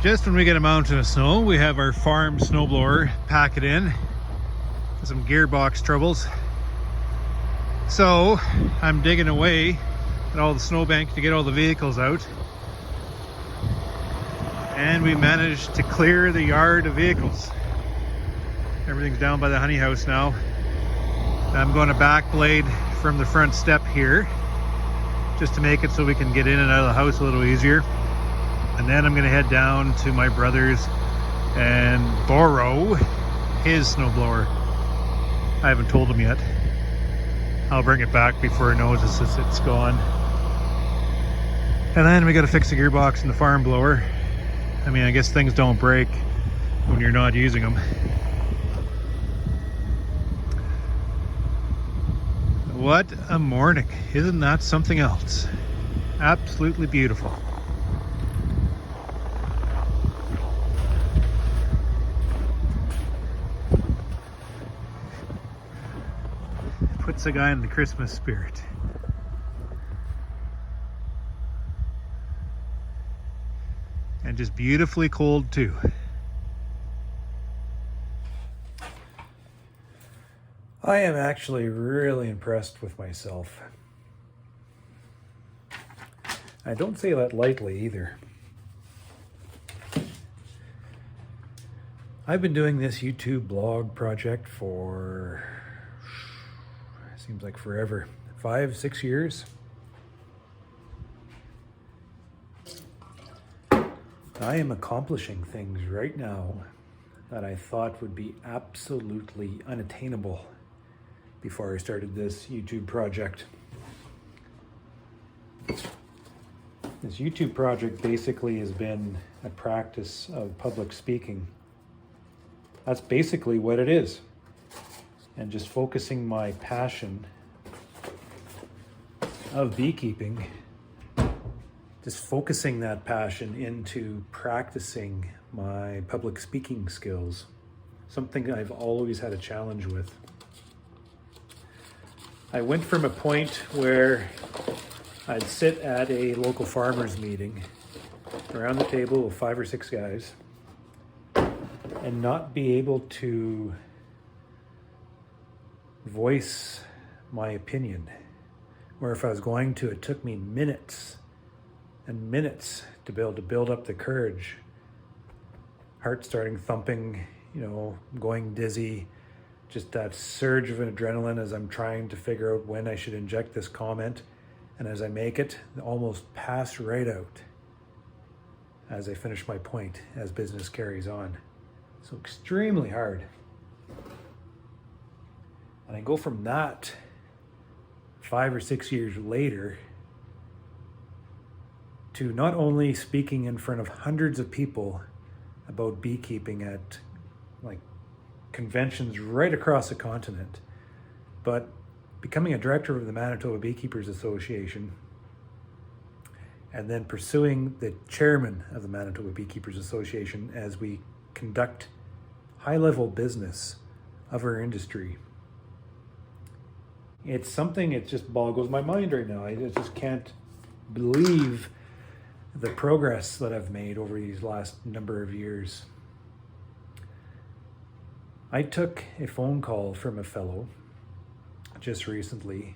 Just when we get a mountain of snow, we have our farm snowblower pack it in. Some gearbox troubles. So I'm digging away at all the snowbank to get all the vehicles out. And we managed to clear the yard of vehicles. Everything's down by the honey house now. I'm going to back blade from the front step here just to make it so we can get in and out of the house a little easier. And then I'm going to head down to my brother's and borrow his snowblower. I haven't told him yet. I'll bring it back before he knows it's gone. And then we got to fix the gearbox in the farm blower. I mean, I guess things don't break when you're not using them. What a morning. Isn't that something else? Absolutely beautiful. Puts a guy in the Christmas spirit. And just beautifully cold too. I am actually really impressed with myself. I don't say that lightly either. I've been doing this YouTube blog project for, seems like forever, 5-6 years. I am accomplishing things right now that I thought would be absolutely unattainable before I started this YouTube project. This YouTube project basically has been a practice of public speaking. That's basically what it is. And just focusing my passion of beekeeping, just focusing that passion into practicing my public speaking skills, something I've always had a challenge with. I went from a point where I'd sit at a local farmers meeting around the table with 5 or 6 guys and not be able to voice my opinion. Or if I was going to, it took me minutes and minutes to be able to build up the courage. Heart starting thumping, going dizzy, just that surge of adrenaline as I'm trying to figure out when I should inject this comment. And as I make it, almost pass right out as I finish my point, as business carries on. So extremely hard. And I go from that 5 or 6 years later to not only speaking in front of hundreds of people about beekeeping at conventions right across the continent, but becoming a director of the Manitoba Beekeepers Association, and then pursuing the chairman of the Manitoba Beekeepers Association as we conduct high-level business of our industry. It's something, it just boggles my mind right now. I just can't believe the progress that I've made over these last number of years. I took a phone call from a fellow just recently,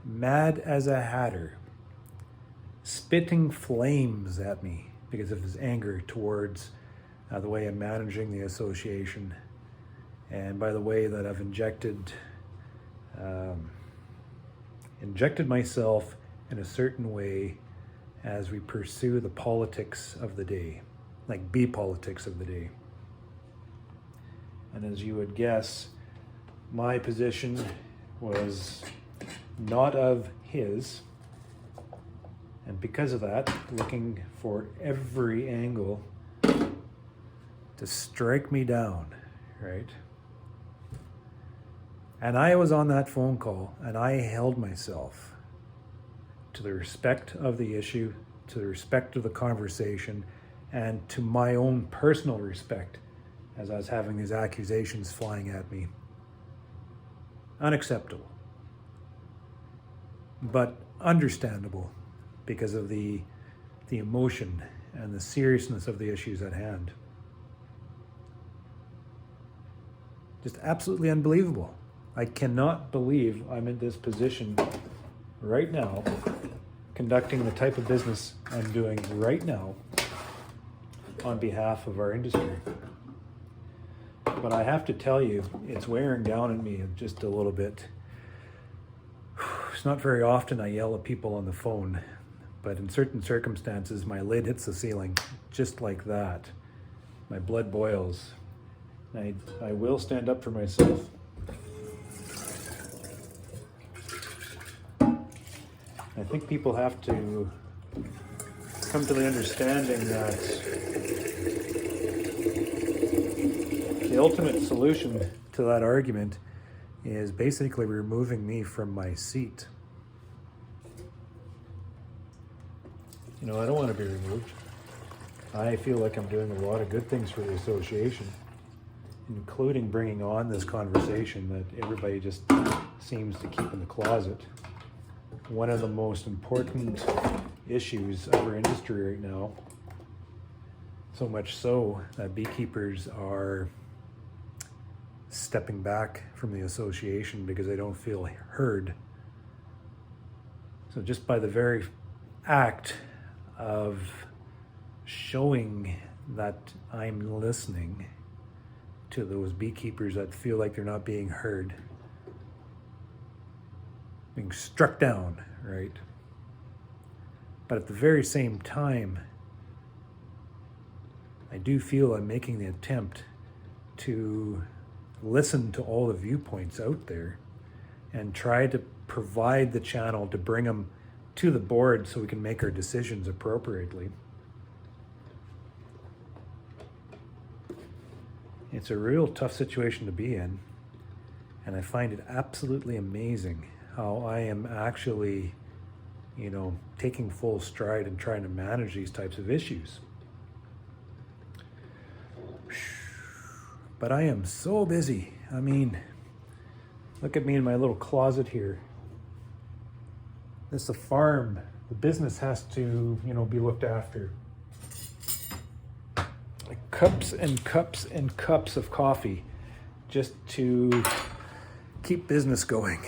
mad as a hatter, spitting flames at me because of his anger towards the way I'm managing the association, and by the way that I've injected myself in a certain way as we pursue the politics of the day, like bee politics of the day. And as you would guess, my position was not of his, and because of that, looking for every angle to strike me down, right? And I was on that phone call, and I held myself to the respect of the issue, to the respect of the conversation, and to my own personal respect as I was having these accusations flying at me. Unacceptable, but understandable because of the emotion and the seriousness of the issues at hand. Just absolutely unbelievable. I cannot believe I'm in this position right now, conducting the type of business I'm doing right now on behalf of our industry. But I have to tell you, it's wearing down on me just a little bit. It's not very often I yell at people on the phone, but in certain circumstances, my lid hits the ceiling just like that. My blood boils. I will stand up for myself. I think people have to come to the understanding that the ultimate solution to that argument is basically removing me from my seat. You know, I don't want to be removed. I feel like I'm doing a lot of good things for the association, including bringing on this conversation that everybody just seems to keep in the closet. One of the most important issues of our industry right now, so much so that beekeepers are stepping back from the association because they don't feel heard. So just by the very act of showing that I'm listening to those beekeepers that feel like they're not being heard, being struck down, right? But at the very same time, I do feel I'm making the attempt to listen to all the viewpoints out there and try to provide the channel to bring them to the board so we can make our decisions appropriately. It's a real tough situation to be in, and I find it absolutely amazing how I am actually, taking full stride and trying to manage these types of issues. But I am so busy. I mean, look at me in my little closet here. This is a farm. The business has to, be looked after. Like cups and cups and cups of coffee just to keep business going.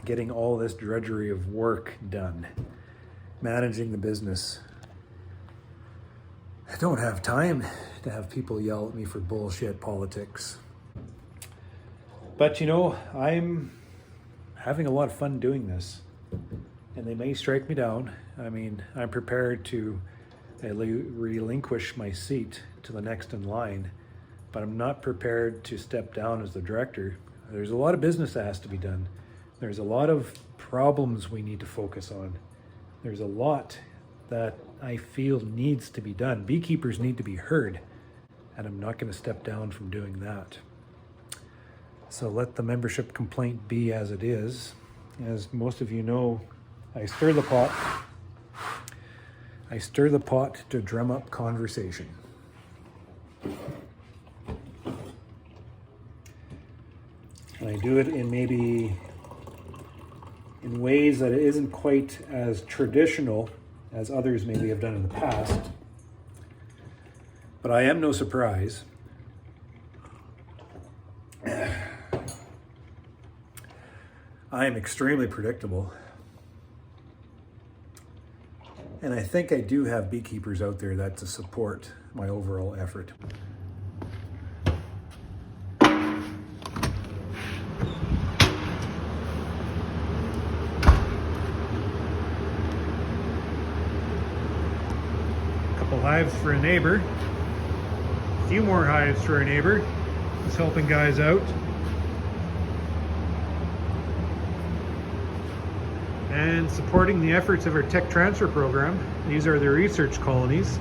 Getting all this drudgery of work done. Managing the business. I don't have time to have people yell at me for bullshit politics. But I'm having a lot of fun doing this, and they may strike me down. I mean, I'm prepared to relinquish my seat to the next in line, but I'm not prepared to step down as the director. There's a lot of business that has to be done. There's a lot of problems we need to focus on. There's a lot that I feel needs to be done. Beekeepers need to be heard, and I'm not going to step down from doing that. So let the membership complaint be as it is. As most of you know, I stir the pot. I stir the pot to drum up conversation. And I do it in ways that it isn't quite as traditional as others maybe have done in the past. But I am no surprise. I am extremely predictable. And I think I do have beekeepers out there that to support my overall effort. Hives for a neighbor, a few more hives for a neighbor. Just helping guys out. And supporting the efforts of our tech transfer program. These are the research colonies.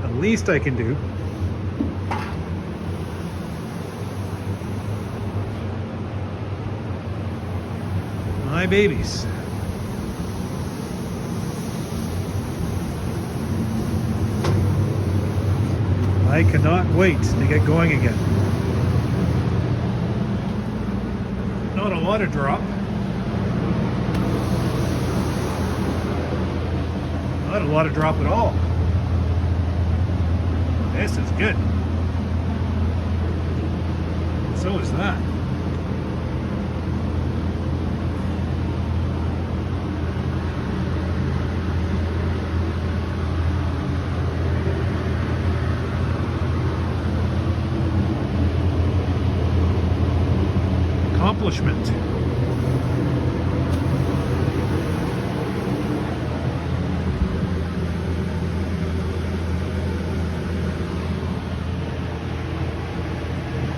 The least I can do. My babies. I cannot wait to get going again. Not a lot of drop. Not a a lot of drop at all. This is good. So is that. Accomplishment.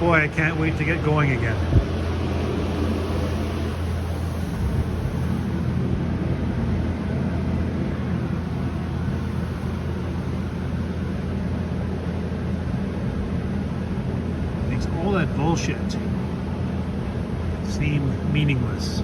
Boy, I can't wait to get going again. Makes all that bullshit seem meaningless.